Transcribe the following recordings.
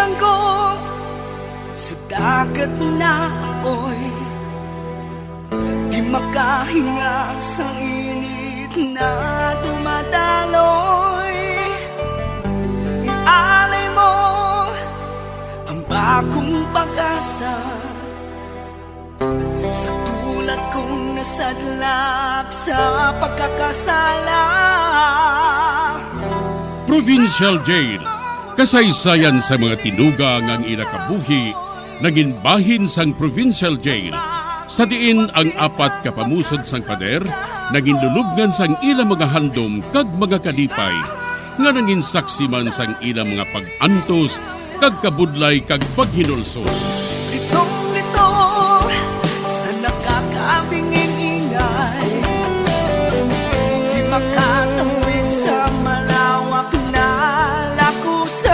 Bilanggo sa dagat na apoy, di makahinga sa init na dumadaloy. Ialay mo ang bagong pag-asa sa tulad kong nasadlak sa pagkakasala. Provincial Jail, kasaysayan sa mga tinugang ang inakabuhi, naging bahin sang Provincial Jail. Sa diin ang apat kapamusod sang pader, naging lulubngan sang ilang mga handom kag mga kalipay, nga naging saksi man sang ilang mga pag-antos, kag kabudlay kag paghinulsol. Litong-lito sa nakakabingin ingay, di makatawid sa malawak na lakusan.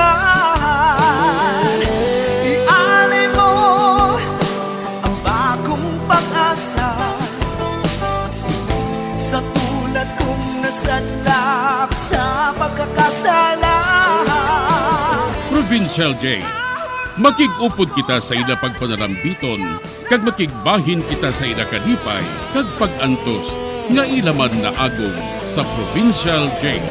Ialay mo ang bagong pag-asa sa tulad kong nasadlak sa pagkakasala. Provincial Jail, makig-upod kita sa ila pagpanarambiton, kag makigbahin kita sa ila kalipay, kag pag-antos, nga ilaman na agong sa Provincial Jail.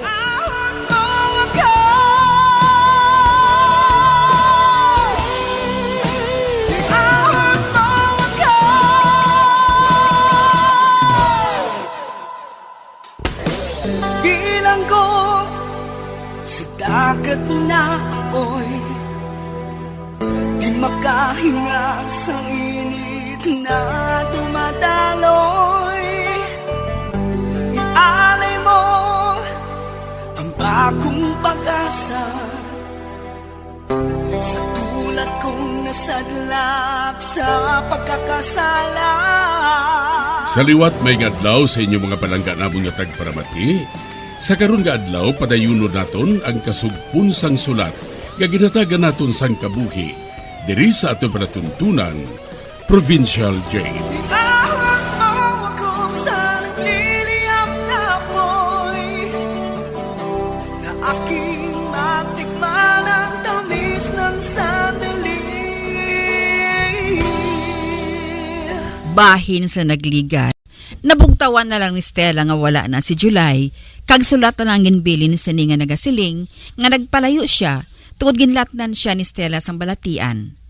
Bilanggo sa dagat na apoy, di makahinga sa init na dumadaloy. Ialay mo ang bagong pag-asa sa tulad kong nasadlak sa pagkakasala. Sa liwat may ngadlaw sa inyong mga palangga namong nga tagparamati. Sa karon nga adlaw padayunon naton ang kasugpon sang sulat nga ginatagan naton sang kabuhi diri sa aton panatuntunan, Provincial Jail. Iahon mo ako sa nagliliyap na apoy, na aking matikman ang tamis ng sandali. Bahin sa nagligat. Nabugtawan na lang ni Stella nga wala na si July, kag sulatan ang ginbilin sa nga nagasiling, nga nagpalayo siya, tungod ginlatnan siya ni Stella sang balatian.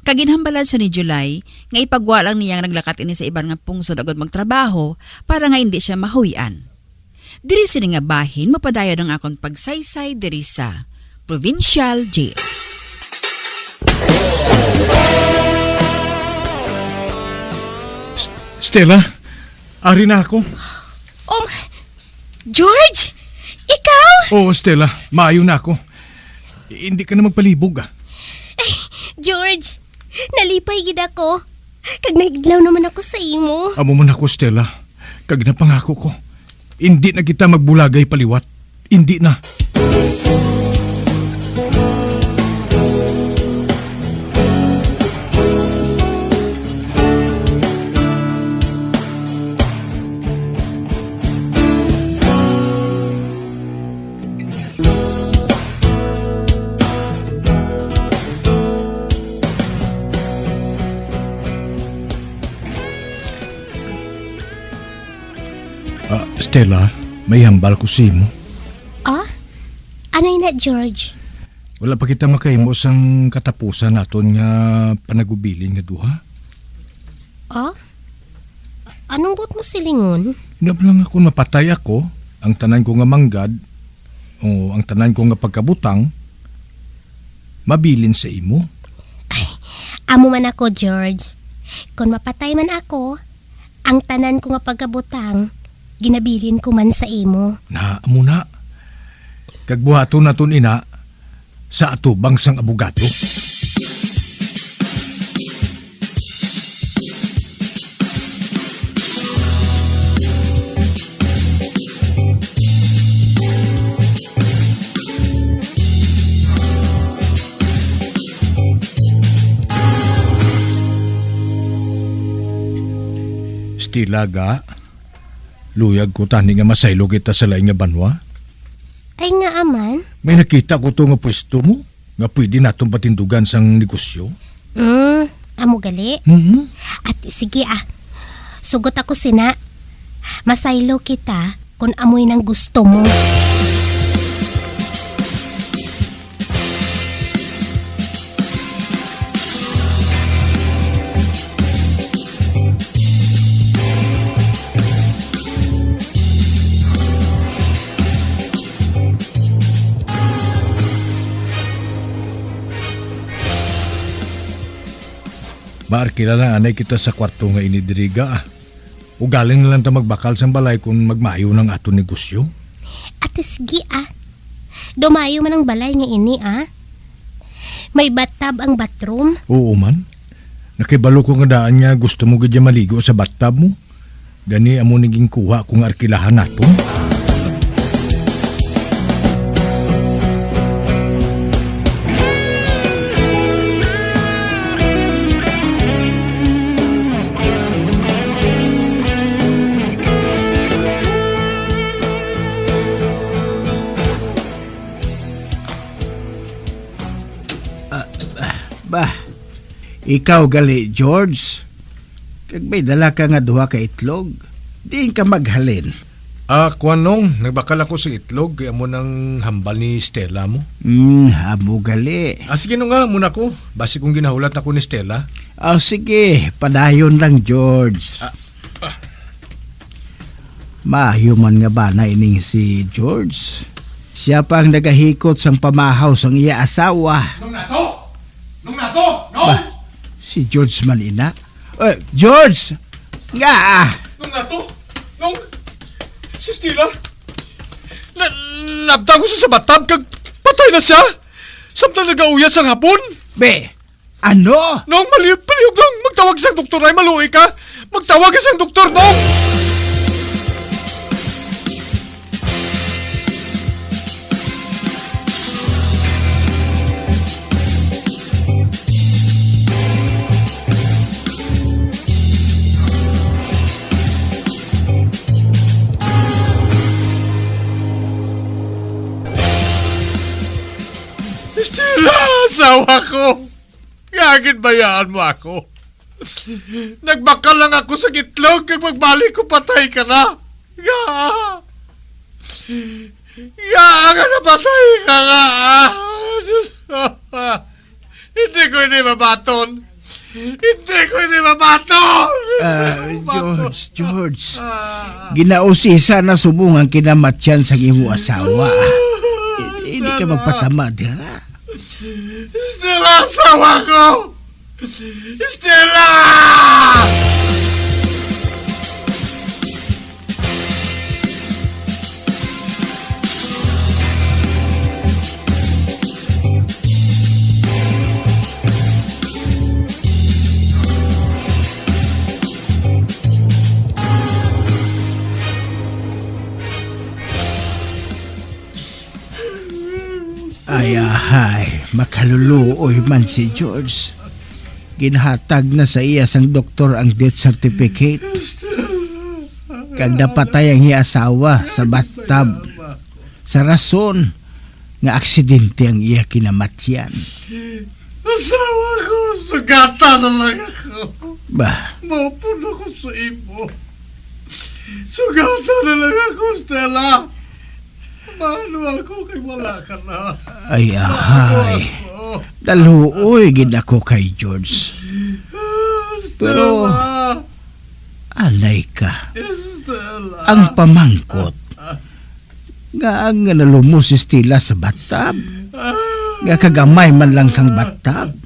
Kaginhambalan sa ni July, nga ipagwalang niya nga naglakat ini sa iban nga pungsod agad magtrabaho, para nga hindi siya mahuyan. Diri sini nga bahin, mapadayon ang akong pagsaysay diri sa Provincial Jail. Stella, ari na ako. George! Ikaw? Oo, Stella, maayo na ako. Hindi ka na magpalibog ah. George, nalipay gid ako. Kag nahiglaw naman ako sa imo. Amo man ako, Stella. Kag napangako ko, hindi na kita magbulagay paliwat. Hindi na. Stella, may hambal ko si mo. Ah? Ano na, George? Wala pa kita makahimo sang katapusan naton nga panagubilin nga duha. Ah? Anong buot mo silingon? Lang ako napatay ako, ang tanan ko nga manggad, o ang tanan ko nga pagkabutang, mabilin sa imo. Amo man ako, George. Kung mapatay man ako, ang tanan ko nga pagkabutang, ginabilin ko man sa imo. Na, amo na. Kagbuhato na ton ina, sa atubang sang abogado. Stilaga, luyag ko tani nga masaylo kita sa laing nga banwa. Ay nga aman, May nakita ko to nga pwesto mo. nga pwede natong patindugan sang negosyo. Amo gali. At sige sugot ako sina. Masaylo kita kung amoy ng gusto mo. Maarkila lang anay kita sa kwarto nga inidiriga. Ugaling na lang ta magbakal sang balay kung magmayo ng ato negosyo. At sige Dumayo man ang balay nga ini May bathtub ang bathroom. Oo man. Nakibalo ko nga daan nga gusto mo gadya maligo sa bathtub mo. Gani amo naging kuha kung arkilahan nato. Bah, ikaw gali, George. Kag may dala ka nga duha ka itlog, diin ka maghalin. Kwanong, nagbakal ako sa itlog kaya mo nang hambal ni Stella mo. Amo gali. Sige no nga, muna ko. Basi kong ginahulat ako ni Stella. Sige, padayon lang, George. Maayo man nga ba na ining si George? Siya pa ang nagahikot sang pamahaw sang iya asawa. Nung nato! Bah, si George man ina. George! Nga! Si Stella? Labda ko siya sa batab kag patay na siya. Samtang nag-auyat sang hapon. Be, ano? Nung palihog lang, magtawag isang doktor ay maluwi ka. Magtawag isang doktor, Nong! Stella, asawa ko. Gagin bayaan mo ako. Nagbakal lang ako sa itlog kag magbalik ko patay ka na. Nga na patay ka nga. Hindi ko mabaton. George. Ginausisa na subungan kinamatyan sa imo asawa. Hindi ka magpatama, dira. Stella, asawa ko! Stella! Ay, makaluluoy man si George. Ginhatag na sa iya sang doktor ang death certificate. Kag napatay ang iya asawa sa bathtub. Sa rason nga aksidente ang iya kinamatyan. Asawa ko, sugata na lang ako. Bah, Mapun ako sa imo. Sugata na lang ako, Stella. Paano ako kay wala ka na? ay. Daluoy gid ako kay George. Pero alay ka. Stella. Ang pamangkot nga ang nalumo si Stella sa bathtub. Nga kagamay man lang sang bathtub.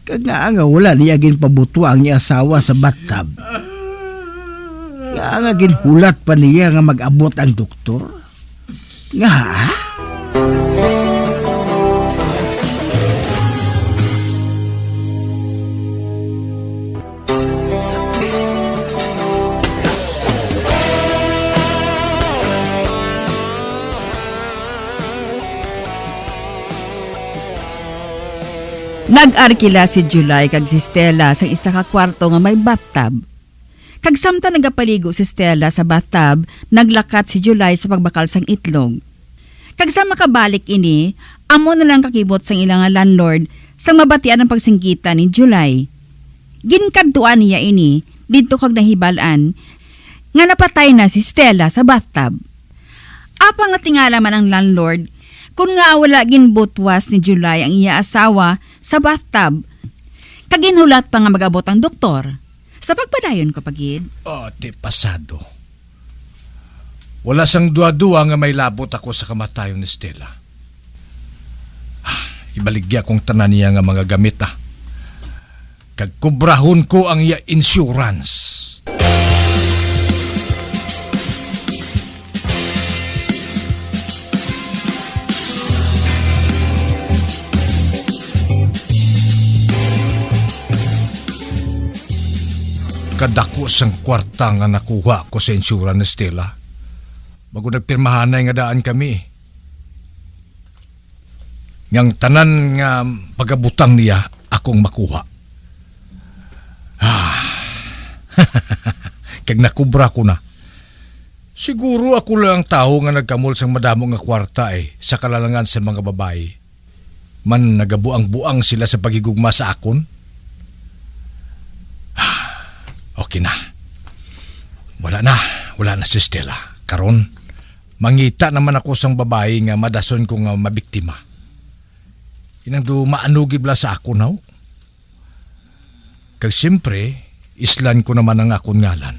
Kag nga wala niya ginpabutuang niya asawa sa bathtub. Nga ginhulat pa niya nga mag-abot ang doktor. Nga Nag-arkila si July kag si Stella sa isa ka kwarto nga may bathtub. Kag samtang nagapaligo si Stella sa bathtub, naglakat si July sa pagbakal sang itlog. Kag sa makabalik ini, Amo na lang kakibot sang ilang nga landlord sang mabatian ang pagsingkita ni July. Ginkadtuan niya ini dito kag nahibalan nga napatay na si Stella sa bathtub. Apa nga tingala man ang landlord kung nga wala ginbutwas ni July ang iya asawa sa bathtub. Kaginhulat pa nga mag-abot ang doktor. Sa pagpadayon ko pagid. Di pasado. Wala sang dua-dua nga may labot ako sa kamatayon ni Stella. Ibaligya kong tanan niya nga mga gamit Kagkubrahon ko ang iya insurance. Kadako sang kwarta nga nakuha ko sa insurance ni Stella. Bago nagpirmahan na nga daan kami. Ngang tanan nga pagabutang niya akong makuha. Kag nakubra ko na. Siguro ako lang ang tao nga nagkamol sang madamo nga kwarta sa kalalangan sa mga babae. Man nagabuang-buang sila sa pagigugma sa akon. Okay na. Wala na si Stella. Karon, mangita naman ako sang babae nga madason ko nga mabiktima. Inang do maanugibla sa ako now. Kag siyempre, islan ko naman ang akon ngalan.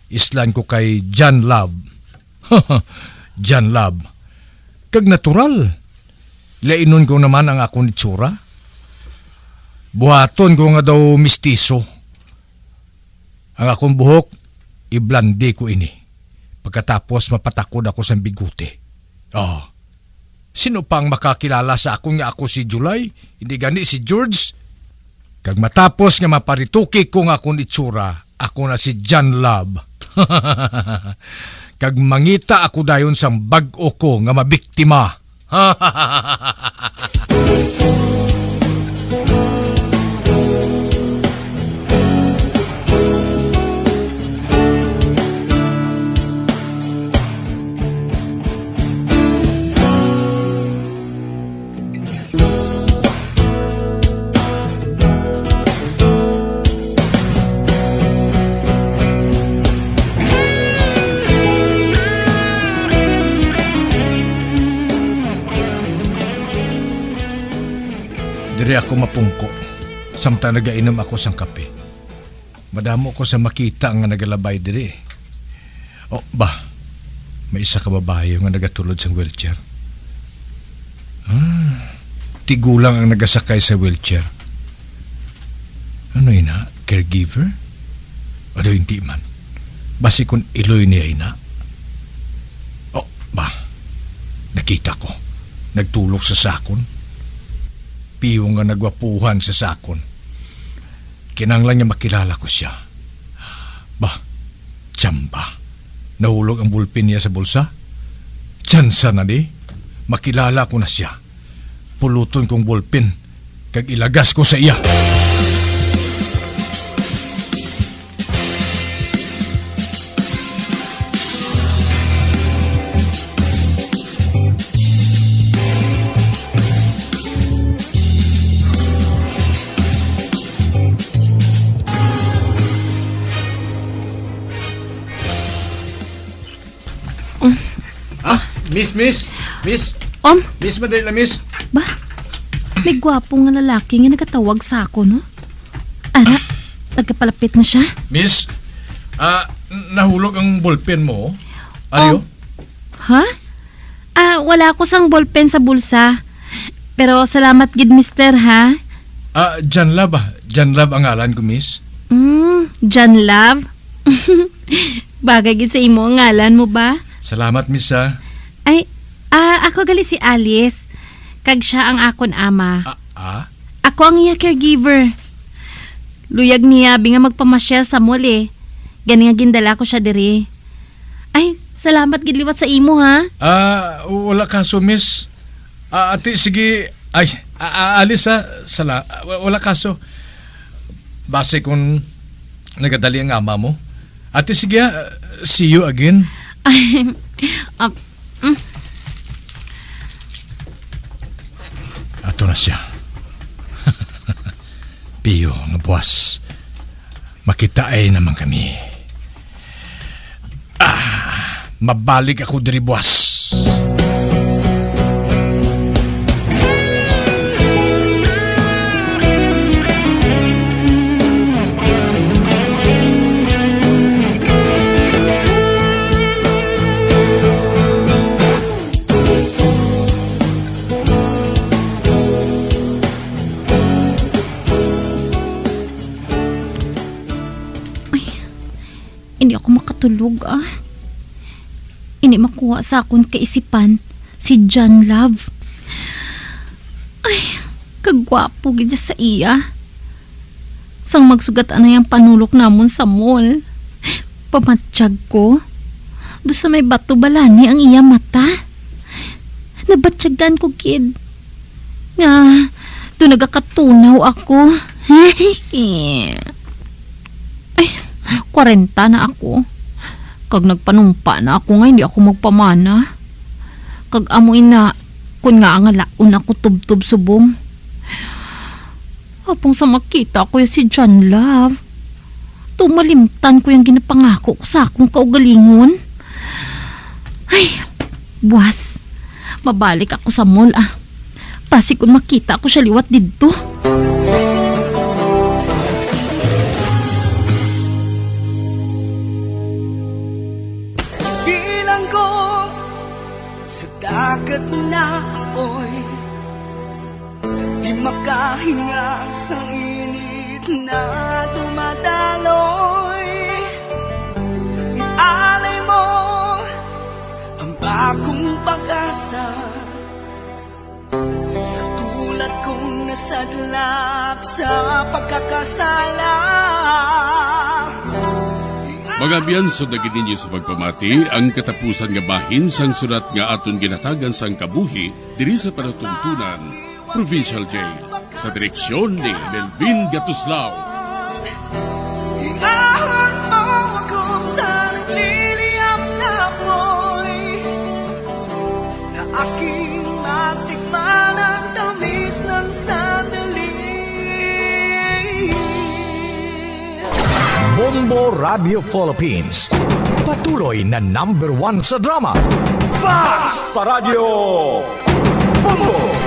Islan ko kay John Love. John Love. Kag natural. Lainon ko naman ang akon itsura. Buhaton ko nga daw mistiso. Ang akong buhok, iblande ko ini. Pagkatapos mapatakod ako sa biguti. Sino pang makakilala sa akong nga ako si July? Hindi gani si George? Kag matapos nga maparituki ko nga akong itsura, ako na si John Love. Kag mangita ako dayon sa bag-o ko nga mabiktima. Diri ako mapungko, samtang nagainom ako sang kape. Madamo ko sa makita nga nagalabay diri. May isa ka babae nga nagatulod sang wheelchair. Tigulang ang nagasakay sa wheelchair. Ano ina? Caregiver? O hindi man. Basi kung iloy niya ina. Nakita ko. Nagtulog sa sakon. Piyo nga nagwapuhan sa sakon. Kinanglan niya makilala ko siya. Tsamba. Nahulog ang bulpin niya sa bulsa. Tsansa na di. Makilala ko na siya. Puluton kong bulpin. Kag ilagas ko sa iya. Miss. Miss, madali na, miss. Ba? May gwapo nga lalaki nga nagatawag sa ako, no? Ara, nagkapalapit na siya. Miss, nahulog ang ballpen mo. Aliyo? Ha? Wala ko sang ballpen sa bulsa. Pero salamat gid, mister, ha? John Love. John Love ang ngalan ko, miss. John Love? Bagay gid sa imo ang ngalan mo ba? Salamat, miss, ha? Ay, ako gali si Alice. Kag siya ang akon ama. Ako ang iya caregiver. Luyag niya nga magpamasyal sa mall Gani nga gindala ko siya diri. Ay, salamat gid liwat sa imo, ha? Wala kaso, miss. Ate, sige. Ay, Alice, ha? Wala kaso. Base kung nagadali ang ama mo. Ate, sige, see you again. Ay, Ato na siya. Piyo, nga buwas. Makitaay naman kami. Mabalik ako diri buwas. Hindi ako makatulog Hindi makuha sa akong kaisipan si John Love. Ay, kagwapo gid sa iya. Sang magsugat na yung panulok namon sa mall. Pamatsyag ko. Do sa may bato balani ang iya mata. Nabatsyagan ko, kid. Nga, do nagakatunaw ako. Ay, 40 na ako. Kag nagpanumpa na ako nga, hindi ako magpamana. Kag amoy na, kun nga ang alaon ako tubtob subong. Apong sa makita ko si John Love. Tumalimtan ko yung ginapangako ko sa akong kaugalingon. Ay, buwas. Mabalik ako sa mall Basi kung makita ko siya liwat dito. Bilang ko sa dagat na apoy, di makahinga sa init na dumadaloy. Ialay mo ang bagong pag-asa sa tulad kong nasadlak sa pagkakasala. Mga biyansod na gininyo sa pagpamati, ang katapusan nga bahin sang sulat nga aton ginatagan sang kabuhi diri sa panatuntunan, Provincial Jail, sa direksyon ni Melvin Gatuslao. Iahon mo ako sa nagliliyap na apoy, na aking matikman ang tamis ng sandali. Bombo Radio Philippines. Patuloy na #1 sa drama. Fast Radio! Bombo!